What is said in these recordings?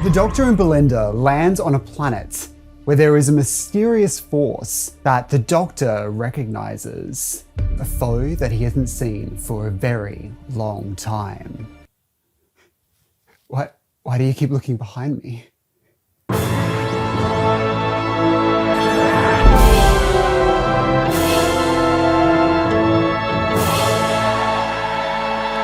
The Doctor and Belinda land on a planet where there is a mysterious force that the Doctor recognizes, a foe that he hasn't seen for a very long time. Why do you keep looking behind me?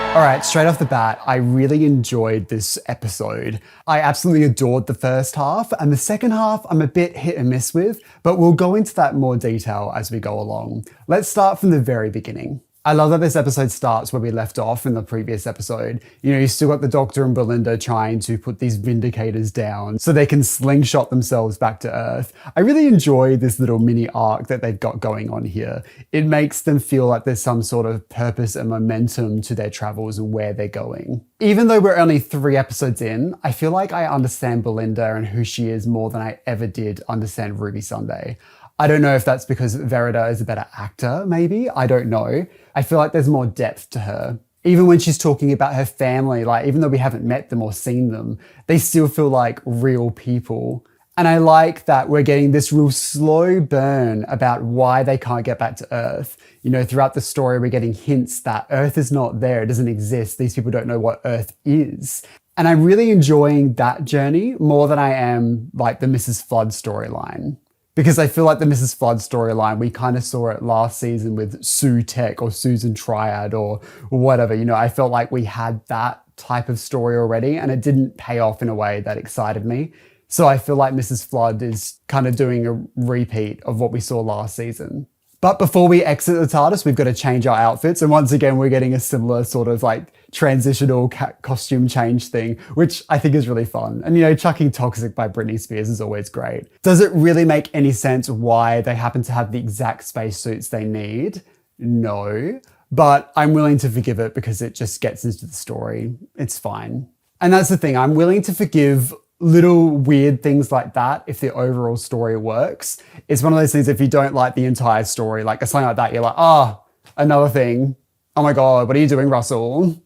Alright, straight off the bat, I really enjoyed this episode. I absolutely adored the first half, and the second half I'm a bit hit and miss with, but we'll go into that in more detail as we go along. Let's start from the very beginning. I love that this episode starts where we left off in the previous episode. You know, you still got the Doctor and Belinda trying to put these Vindicators down so they can slingshot themselves back to Earth. I really enjoy this little mini arc that they've got going on here. It makes them feel like there's some sort of purpose and momentum to their travels and where they're going. Even though we're only 3 episodes in, I feel like I understand Belinda and who she is more than I ever did understand Ruby Sunday. I don't know if that's because Verida is a better actor, maybe. I don't know. I feel like there's more depth to her. Even when she's talking about her family, like even though we haven't met them or seen them, they still feel like real people. And I like that we're getting this real slow burn about why they can't get back to Earth. You know, throughout the story, we're getting hints that Earth is not there, it doesn't exist. These people don't know what Earth is. And I'm really enjoying that journey more than I am like the Mrs. Flood storyline. Because I feel like the Mrs. Flood storyline, we kind of saw it last season with Sue Tech or Susan Triad or whatever. You know, I felt like we had that type of story already and it didn't pay off in a way that excited me. So I feel like Mrs. Flood is kind of doing a repeat of what we saw last season. But before we exit the TARDIS, we've got to change our outfits. And once again, we're getting a similar sort of like transitional costume change thing, which I think is really fun. And you know, chucking Toxic by Britney Spears is always great. Does it really make any sense why they happen to have the exact spacesuits they need? No. But I'm willing to forgive it because it just gets into the story. It's fine. And that's the thing, I'm willing to forgive little weird things like that if the overall story works. It's one of those things, if you don't like the entire story, like something like that, you're like, another thing. Oh my God, what are you doing, Russell?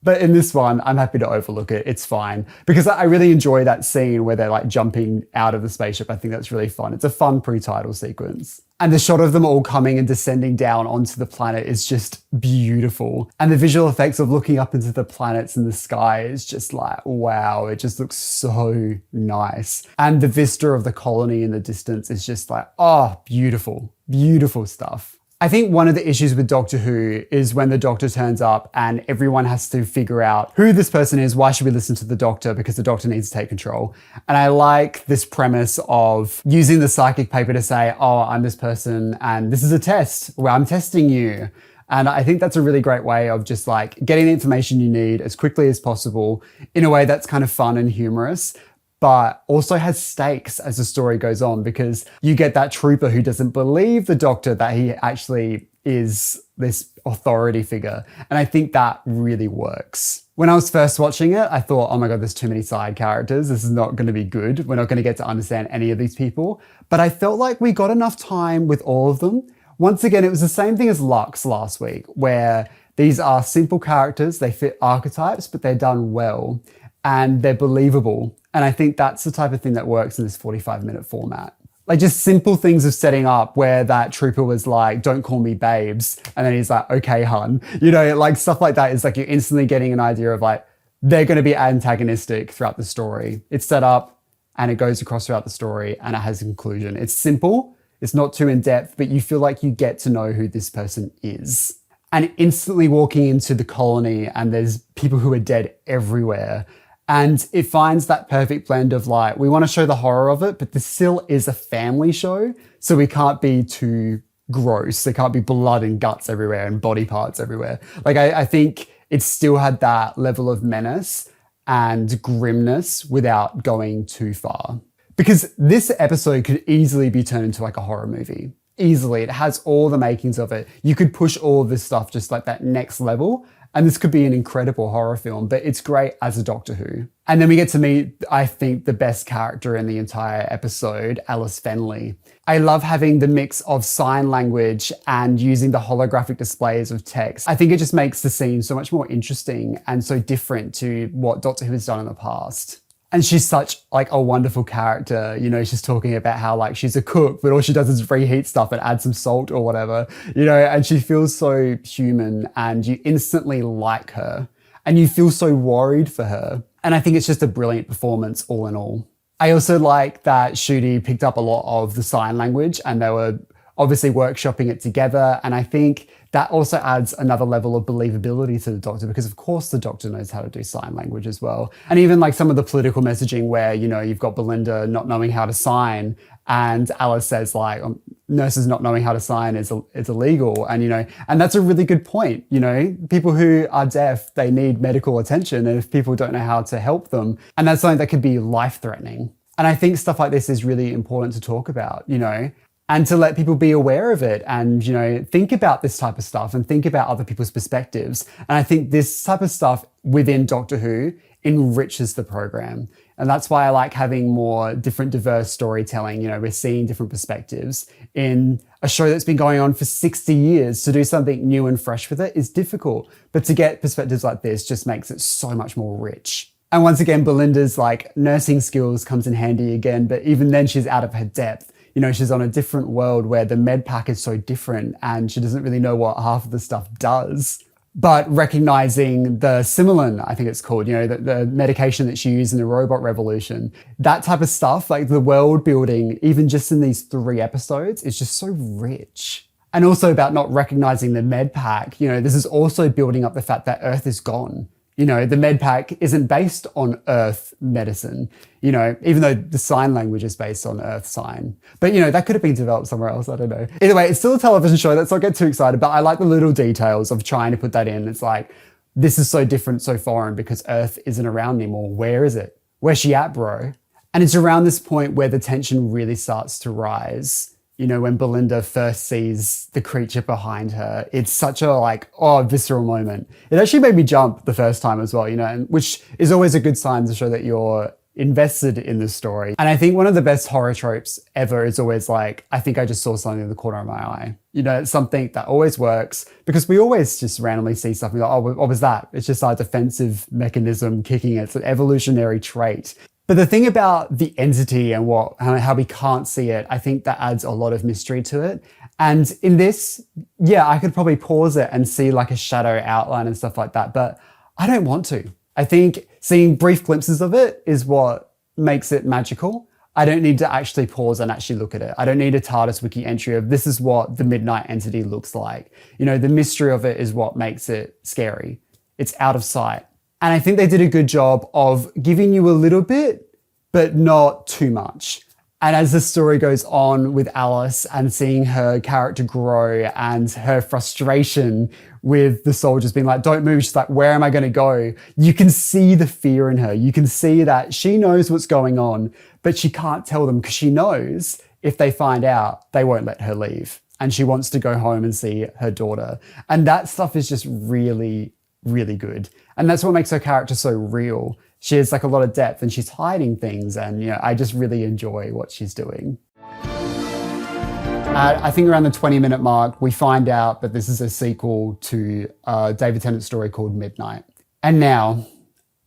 But in this one, I'm happy to overlook it. It's fine. Because I really enjoy that scene where they're like jumping out of the spaceship. I think that's really fun. It's a fun pre-title sequence. And the shot of them all coming and descending down onto the planet is just beautiful. And the visual effects of looking up into the planets in the sky is just like, wow, it just looks so nice. And the vista of the colony in the distance is just like, oh, beautiful, beautiful stuff. I think one of the issues with Doctor Who is when the Doctor turns up and everyone has to figure out who this person is, why should we listen to the Doctor, because the Doctor needs to take control. And I like this premise of using the psychic paper to say, oh, I'm this person and this is a test where I'm testing you. And I think that's a really great way of just like getting the information you need as quickly as possible in a way that's kind of fun and humorous, but also has stakes as the story goes on, because you get that trooper who doesn't believe the Doctor that he actually is this authority figure. And I think that really works. When I was first watching it, I thought, oh my God, there's too many side characters. This is not going to be good. We're not going to get to understand any of these people. But I felt like we got enough time with all of them. Once again, it was the same thing as Lux last week, where these are simple characters. They fit archetypes, but they're done well and they're believable. And I think that's the type of thing that works in this 45-minute format. Like just simple things of setting up where that trooper was like, don't call me babes. And then he's like, okay, hun. You know, like stuff like that is like you're instantly getting an idea of like, they're going to be antagonistic throughout the story. It's set up and it goes across throughout the story and it has a conclusion. It's simple. It's not too in depth, but you feel like you get to know who this person is. And instantly walking into the colony and there's people who are dead everywhere. And it finds that perfect blend of like, we want to show the horror of it, but this still is a family show. So we can't be too gross. There can't be blood and guts everywhere and body parts everywhere. Like I think it still had that level of menace and grimness without going too far. Because this episode could easily be turned into like a horror movie. Easily. It has all the makings of it. You could push all of this stuff just like that next level. And this could be an incredible horror film, but it's great as a Doctor Who. And then we get to meet, I think, the best character in the entire episode, Alice Fenley. I love having the mix of sign language and using the holographic displays of text. I think it just makes the scene so much more interesting and so different to what Doctor Who has done in the past. And she's such like a wonderful character. You know, she's talking about how like she's a cook, but all she does is reheat stuff and add some salt or whatever, you know, and she feels so human and you instantly like her and you feel so worried for her. And I think it's just a brilliant performance all in all. I also like that Ncuti picked up a lot of the sign language and they were obviously workshopping it together. And I think that also adds another level of believability to the Doctor because of course the Doctor knows how to do sign language as well. And even like some of the political messaging where, you know, you've got Belinda not knowing how to sign and Alice says like nurses not knowing how to sign is illegal. And, you know, and that's a really good point. You know, people who are deaf, they need medical attention. And if people don't know how to help them, and that's something that could be life threatening. And I think stuff like this is really important to talk about, you know, and to let people be aware of it and, you know, think about this type of stuff and think about other people's perspectives. And I think this type of stuff within Doctor Who enriches the program. And that's why I like having more different, diverse storytelling. You know, we're seeing different perspectives in a show that's been going on for 60 years. To do something new and fresh with it is difficult. But to get perspectives like this just makes it so much more rich. And once again, Belinda's like nursing skills comes in handy again, but even then she's out of her depth. You know, she's on a different world where the med pack is so different and she doesn't really know what half of the stuff does. But recognizing the Simulin, I think it's called, you know, the medication that she used in the Robot Revolution, that type of stuff, like the world building, even just in these 3 episodes, is just so rich. And also about not recognizing the med pack, you know, this is also building up the fact that Earth is gone. You know, the med pack isn't based on Earth medicine, you know, even though the sign language is based on Earth sign. But, you know, that could have been developed somewhere else. I don't know. Either way, it's still a television show. Let's not get too excited. But I like the little details of trying to put that in. It's like, this is so different, so foreign because Earth isn't around anymore. Where is it? Where's she at, bro? And it's around this point where the tension really starts to rise. You know, when Belinda first sees the creature behind her, it's such a like, oh, visceral moment. It actually made me jump the first time as well, you know, which is always a good sign to show that you're invested in the story. And I think one of the best horror tropes ever is always like, I think I just saw something in the corner of my eye. You know, it's something that always works because we always just randomly see something like, oh, what was that? It's just our defensive mechanism kicking. It's an evolutionary trait. But the thing about the entity and how we can't see it, I think that adds a lot of mystery to it. And in this, yeah, I could probably pause it and see like a shadow outline and stuff like that, but I don't want to. I think seeing brief glimpses of it is what makes it magical. I don't need to actually pause and actually look at it. I don't need a TARDIS wiki entry of this is what the Midnight entity looks like. You know, the mystery of it is what makes it scary. It's out of sight. And I think they did a good job of giving you a little bit, but not too much. And as the story goes on with Alice and seeing her character grow and her frustration with the soldiers being like, don't move, she's like, where am I going to go? You can see the fear in her. You can see that she knows what's going on, but she can't tell them because she knows if they find out, they won't let her leave. And she wants to go home and see her daughter. And that stuff is just really, really good. And that's what makes her character so real. She has like a lot of depth and she's hiding things. And, you know, I just really enjoy what she's doing. I think around the 20-minute mark, we find out that this is a sequel to David Tennant's story called Midnight. And now,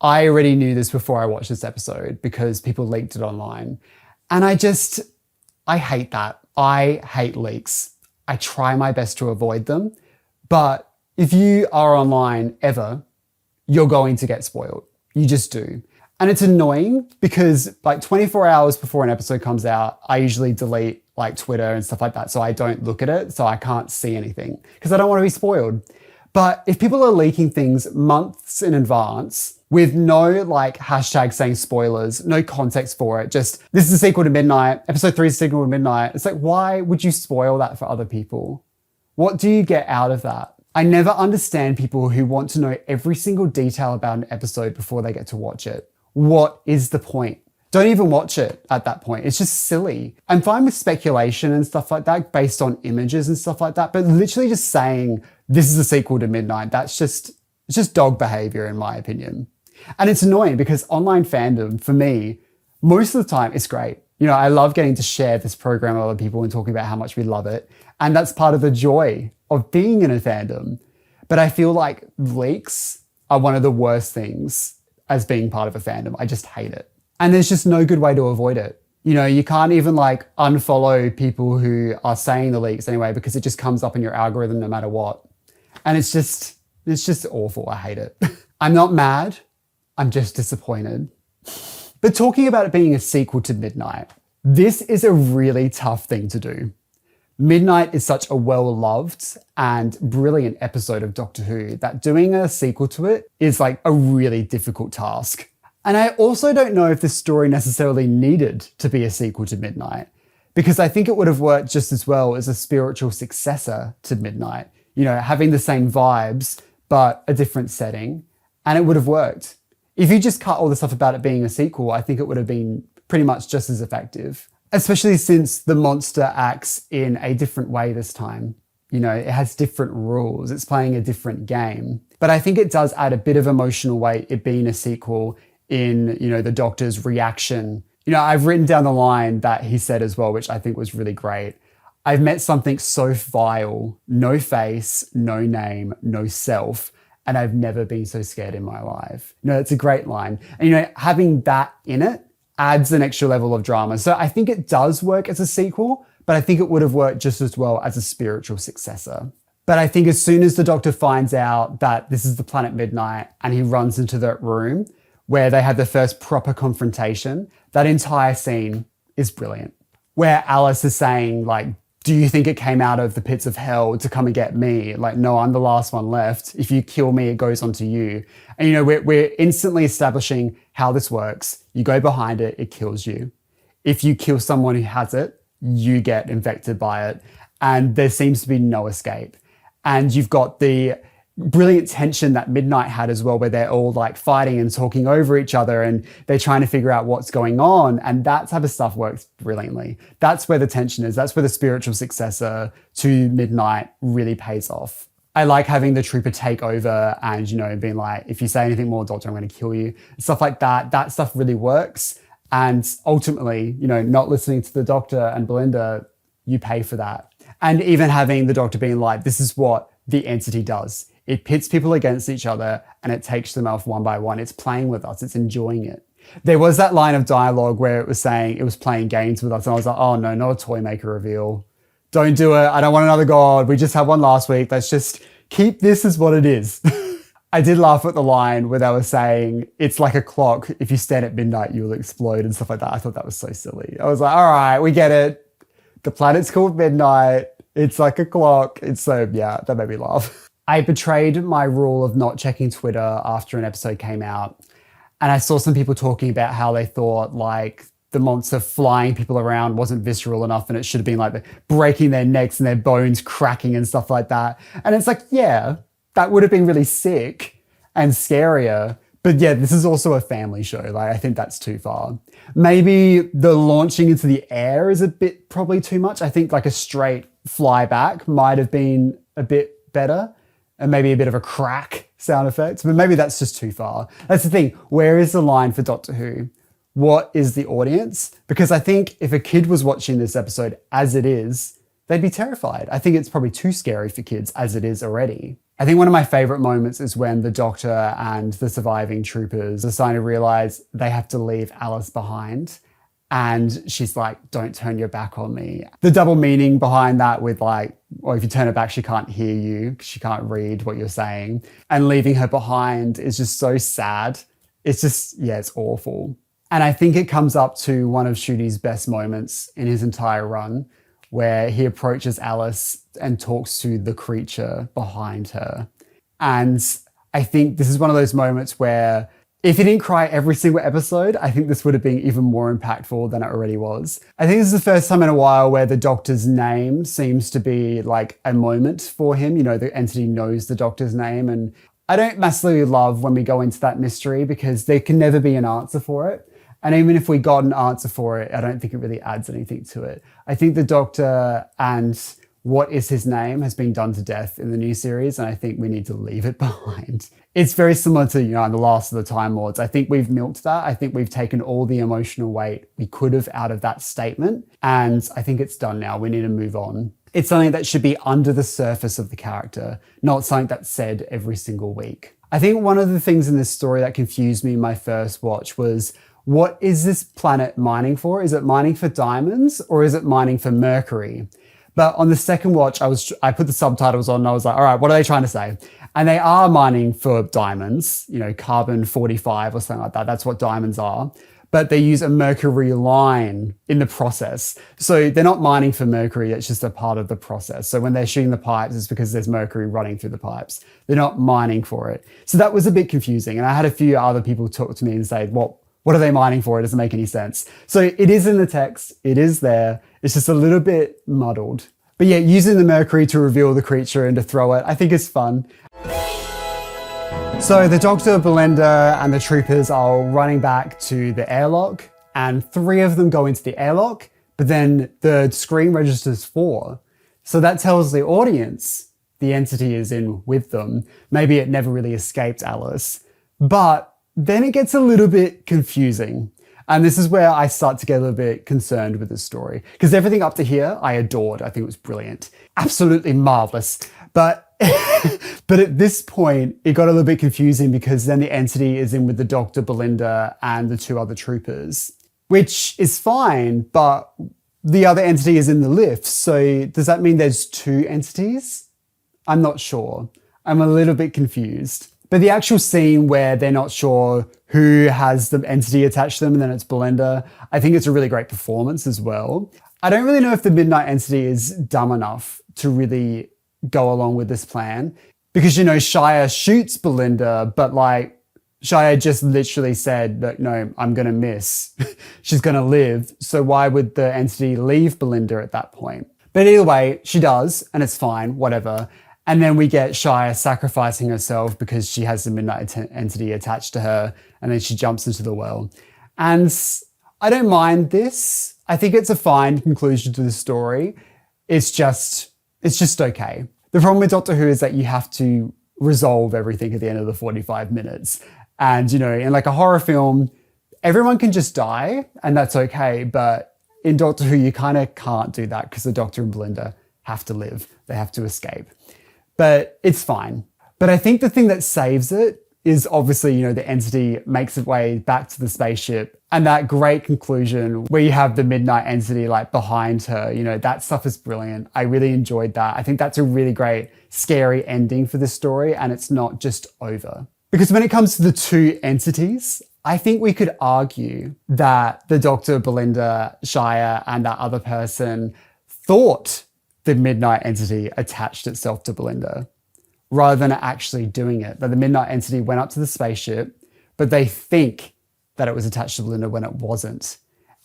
I already knew this before I watched this episode because people leaked it online. And I hate that. I hate leaks. I try my best to avoid them. But if you are online ever, you're going to get spoiled. You just do. And it's annoying because like 24 hours before an episode comes out, I usually delete like Twitter and stuff like that. So I don't look at it. So I can't see anything because I don't want to be spoiled. But if people are leaking things months in advance with no like hashtag saying spoilers, no context for it, just this is a sequel to Midnight, episode 3 is a sequel to Midnight. It's like, why would you spoil that for other people? What do you get out of that? I never understand people who want to know every single detail about an episode before they get to watch it. What is the point? Don't even watch it at that point. It's just silly. I'm fine with speculation and stuff like that based on images and stuff like that, but literally just saying this is a sequel to Midnight, it's just dog behavior in my opinion. And it's annoying because online fandom, for me, most of the time it's great. You know, I love getting to share this program with other people and talking about how much we love it. And that's part of the joy of being in a fandom. But I feel like leaks are one of the worst things as being part of a fandom. I just hate it. And there's just no good way to avoid it. You know, you can't even like unfollow people who are saying the leaks anyway, because it just comes up in your algorithm no matter what. And it's just awful. I hate it. I'm not mad. I'm just disappointed. But talking about it being a sequel to Midnight, this is a really tough thing to do. Midnight is such a well-loved and brilliant episode of Doctor Who that doing a sequel to it is like a really difficult task. And I also don't know if this story necessarily needed to be a sequel to Midnight, because I think it would have worked just as well as a spiritual successor to Midnight, you know, having the same vibes, but a different setting, and it would have worked. If you just cut all the stuff about it being a sequel, I think it would have been pretty much just as effective. Especially since the monster acts in a different way this time. You know, it has different rules. It's playing a different game. But I think it does add a bit of emotional weight, it being a sequel, in, you know, the Doctor's reaction. You know, I've written down the line that he said as well, which I think was really great. I've met something so vile, no face, no name, no self, and I've never been so scared in my life. You know, it's a great line. And, you know, having that in it adds an extra level of drama. So I think it does work as a sequel, but I think it would have worked just as well as a spiritual successor. But I think as soon as the Doctor finds out that this is the planet Midnight and he runs into that room where they have the first proper confrontation, that entire scene is brilliant. Where Alice is saying, like, do you think it came out of the pits of hell to come and get me? Like, no, I'm the last one left. If you kill me, it goes on to you. And, you know, we're instantly establishing how this works. You go behind it, it kills you. If you kill someone who has it, you get infected by it. And there seems to be no escape. And you've got the brilliant tension that Midnight had as well, where they're all like fighting and talking over each other and they're trying to figure out what's going on. And that type of stuff works brilliantly. That's where the tension is. That's where the spiritual successor to Midnight really pays off. I like having the Trooper take over and, you know, being like, if you say anything more, Doctor, I'm going to kill you. Stuff like that. That stuff really works. And ultimately, you know, not listening to the Doctor and Belinda, you pay for that. And even having the Doctor being like, this is what the entity does. It pits people against each other and it takes them off one by one. It's playing with us. It's enjoying it. There was that line of dialogue where it was saying it was playing games with us. And I was like, oh no, not a toy maker reveal. Don't do it. I don't want another god. We just had one last week. Let's just keep this as what it is. I did laugh at the line where they were saying it's like a clock. If you stand at midnight, you will explode and stuff like that. I thought that was so silly. I was like, all right, we get it. The planet's called Midnight. It's like a clock. It's so, yeah, that made me laugh. I betrayed my rule of not checking Twitter after an episode came out. And I saw some people talking about how they thought like the monster flying people around wasn't visceral enough and it should have been like breaking their necks and their bones cracking and stuff like that. And it's like, yeah, that would have been really sick and scarier. But yeah, this is also a family show. Like, I think that's too far. Maybe the launching into the air is a bit probably too much. I think like a straight flyback might have been a bit better. And maybe a bit of a crack sound effect, but maybe that's just too far. That's the thing. Where is the line for Doctor Who? What is the audience? Because I think if a kid was watching this episode as it is, they'd be terrified. I think it's probably too scary for kids as it is already. I think one of my favorite moments is when the Doctor and the surviving troopers are starting to realize they have to leave Alice behind. And she's like, don't turn your back on me. The double meaning behind that with like, or if you turn her back, she can't hear you, she can't read what you're saying. And leaving her behind is just so sad. It's just, yeah, it's awful. And I think it comes up to one of Ncuti's best moments in his entire run, where he approaches Alice and talks to the creature behind her. And I think this is one of those moments where if he didn't cry every single episode, I think this would have been even more impactful than it already was. I think this is the first time in a while where the Doctor's name seems to be like a moment for him. You know, the entity knows the Doctor's name. And I don't massively love when we go into that mystery because there can never be an answer for it. And even if we got an answer for it, I don't think it really adds anything to it. I think the Doctor and what is his name has been done to death in the new series, and I think we need to leave it behind. It's very similar to, you know, The Last of the Time Lords. I think we've milked that. I think we've taken all the emotional weight we could have out of that statement, and I think it's done now. We need to move on. It's something that should be under the surface of the character, not something that's said every single week. I think one of the things in this story that confused me in my first watch was what is this planet mining for? Is it mining for diamonds or is it mining for mercury? But on the second watch, I put the subtitles on and I was like, all right, what are they trying to say? And they are mining for diamonds, carbon 45 or something like that. That's what diamonds are. But they use a mercury line in the process. So they're not mining for mercury, it's just a part of the process. So when they're shooting the pipes, it's because there's mercury running through the pipes. They're not mining for it. So that was a bit confusing. And I had a few other people talk to me and say, what are they mining for? It doesn't make any sense. So it is in the text, it is there. It's just a little bit muddled. But yeah, using the mercury to reveal the creature and to throw it, I think is fun. So the Doctor, Belinda, and the troopers are running back to the airlock, and 3 of them go into the airlock, but then the screen registers 4. So that tells the audience the entity is in with them. Maybe it never really escaped Alice. But then it gets a little bit confusing. And this is where I start to get a little bit concerned with this story. Because everything up to here, I adored. I think it was brilliant. Absolutely marvelous. But at this point, it got a little bit confusing because then the entity is in with the Doctor, Belinda, and the 2 other troopers, which is fine, but the other entity is in the lift. So does that mean there's 2 entities? I'm not sure. I'm a little bit confused. But the actual scene where they're not sure who has the entity attached to them and then it's Belinda, I think it's a really great performance as well. I don't really know if the Midnight Entity is dumb enough to really go along with this plan because, Shia shoots Belinda, but Shia just literally said that, no, I'm going to miss. She's going to live. So why would the entity leave Belinda at that point? But either way, she does, and it's fine, whatever. And then we get Shia sacrificing herself because she has the Midnight Entity attached to her, and then she jumps into the well. And I don't mind this. I think it's a fine conclusion to the story. It's just okay. The problem with Doctor Who is that you have to resolve everything at the end of the 45 minutes. And, in like a horror film, everyone can just die and that's okay. But in Doctor Who, you kind of can't do that because the Doctor and Belinda have to live. They have to escape. But it's fine. But I think the thing that saves it is obviously, the entity makes its way back to the spaceship and that great conclusion where you have the Midnight Entity behind her, that stuff is brilliant. I really enjoyed that. I think that's a really great, scary ending for this story and it's not just over. Because when it comes to the 2 entities, I think we could argue that the Doctor, Belinda, Shia, and that other person thought the Midnight Entity attached itself to Belinda rather than actually doing it. That the Midnight Entity went up to the spaceship, but they think that it was attached to Belinda when it wasn't.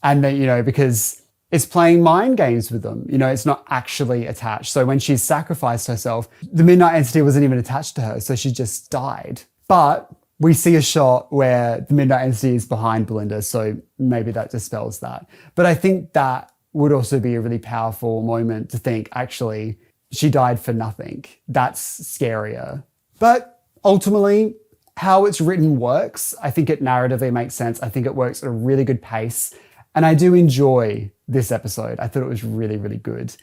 And that, because it's playing mind games with them. It's not actually attached. So when she sacrificed herself, the Midnight Entity wasn't even attached to her. So she just died. But we see a shot where the Midnight Entity is behind Belinda. So maybe that dispels that. But I think that would also be a really powerful moment to think, actually, she died for nothing. That's scarier. But ultimately, how it's written works. I think it narratively makes sense. I think it works at a really good pace. And I do enjoy this episode. I thought it was really, really good.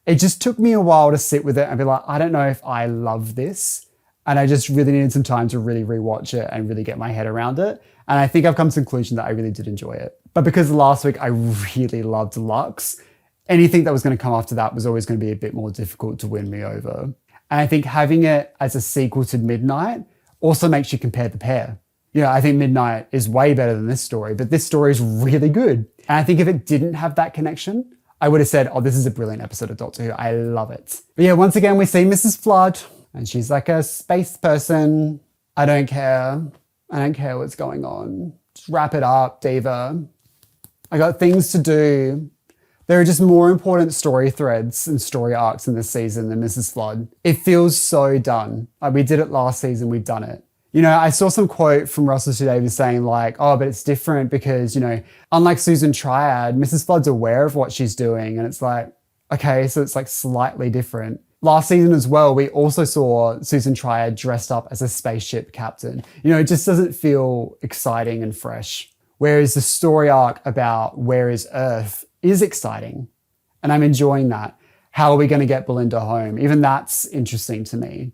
It just took me a while to sit with it and be like, I don't know if I love this. And I just really needed some time to really rewatch it and really get my head around it. And I think I've come to the conclusion that I really did enjoy it. But because last week I really loved Lux, anything that was going to come after that was always going to be a bit more difficult to win me over. And I think having it as a sequel to Midnight also makes you compare the pair. I think Midnight is way better than this story, but this story is really good. And I think if it didn't have that connection, I would have said, oh, this is a brilliant episode of Doctor Who. I love it. But yeah, once again, we see Mrs. Flood and she's like a space person. I don't care. I don't care what's going on. Just wrap it up, Diva. I got things to do. There are just more important story threads and story arcs in this season than Mrs. Flood. It feels so done. We did it last season, we've done it. I saw some quote from Russell T Davies saying oh, but it's different because, unlike Susan Triad, Mrs. Flood's aware of what she's doing. And it's okay, so it's slightly different. Last season as well, we also saw Susan Triad dressed up as a spaceship captain. It just doesn't feel exciting and fresh. Whereas the story arc about where is Earth is exciting. And I'm enjoying that. How are we going to get Belinda home? Even that's interesting to me.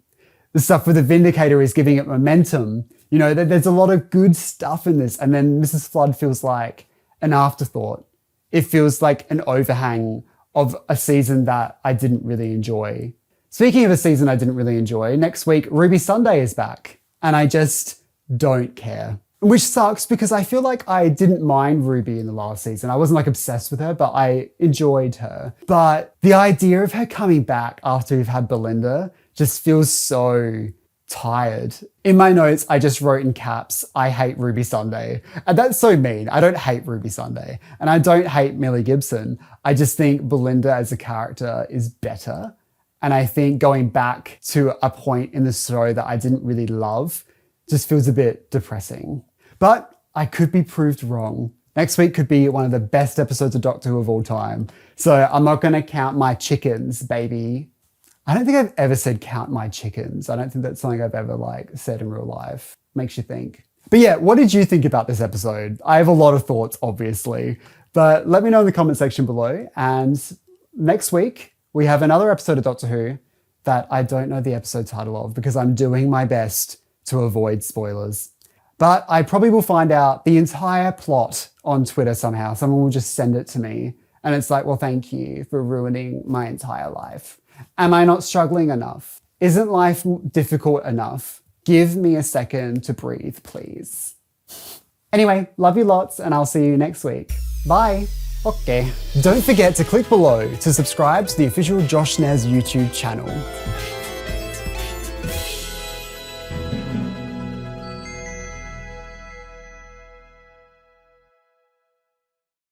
The stuff with the Vindicator is giving it momentum. You know, there's a lot of good stuff in this. And then Mrs. Flood feels like an afterthought. It feels like an overhang of a season that I didn't really enjoy. Speaking of a season I didn't really enjoy, next week Ruby Sunday is back. And I just don't care. Which sucks because I feel like I didn't mind Ruby in the last season. I wasn't like obsessed with her, but I enjoyed her. But the idea of her coming back after we've had Belinda just feels so tired. In my notes, I just wrote in caps, I hate Ruby Sunday. And that's so mean. I don't hate Ruby Sunday. And I don't hate Millie Gibson. I just think Belinda as a character is better. And I think going back to a point in the show that I didn't really love just feels a bit depressing. But I could be proved wrong. Next week could be one of the best episodes of Doctor Who of all time. So I'm not going to count my chickens, baby. I don't think I've ever said count my chickens. I don't think that's something I've ever said in real life. Makes you think. But yeah, what did you think about this episode? I have a lot of thoughts, obviously, but let me know in the comment section below. And next week, we have another episode of Doctor Who that I don't know the episode title of because I'm doing my best to avoid spoilers. But I probably will find out the entire plot on Twitter somehow. Someone will just send it to me. And it's like, well, thank you for ruining my entire life. Am I not struggling enough? Isn't life difficult enough? Give me a second to breathe, please. Anyway, love you lots, and I'll see you next week. Bye. Okay. Don't forget to click below to subscribe to the official Josh Nez YouTube channel.